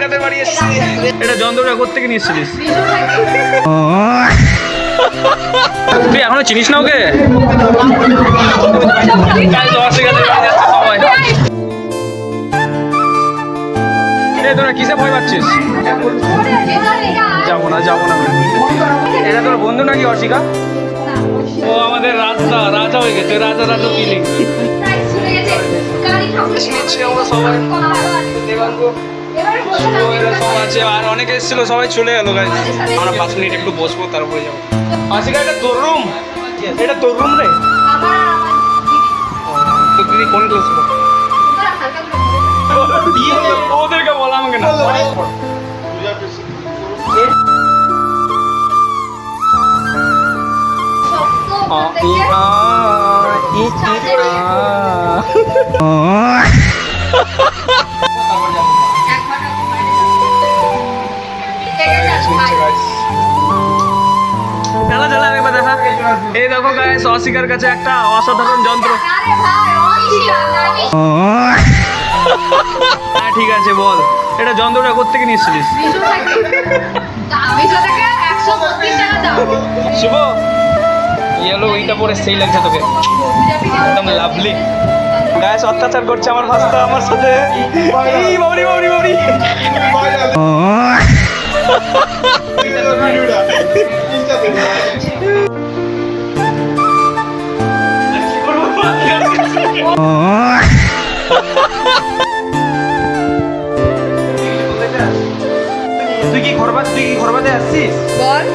কাকাদের বাড়ি এসেছি। এটা যন্ত্রটা কোত্থেকে নিয়ে এসেছিস? তুই এখনো চিনিস না ওকে? সবাই তোরা কিসে ভয় পাচ্ছিস? যাবো না যাবো না। এটা তোর বন্ধু নাকি অর্ষিকা? ও আমাদের রাজা হয়ে গেছে, রাজা ফিলিং। আমরা সবাই আছে আর অনেকে এসেছিল, সবাই চলে গেল। আমরা 5 মিনিট একটু বসবো, তারপরে যাবো। অর্ষিকা এটা তোর রুম? এটা তোর রুম রে? তো দিদি কোন ক্লাস? ওদেরকে বলা আমাকে না। এই দেখো গাইস, অস্বীকার কাছে একটা অসাধারণ যন্ত্র। হ্যাঁ ঠিক আছে, বল এটা যন্ত্রটা কোত্থেকে নিয়ে এসেছিস? শুভ ইয়েলো ওইটা পরে সেই লাগছে তোকে, একদম লাভলি। গাইস অত্যাচার করছে আমার ভাস্তা আমার সাথে। এই বাবরি বাবরি বাবরি। তুই কি ঘরবাতে আসছিস? বল।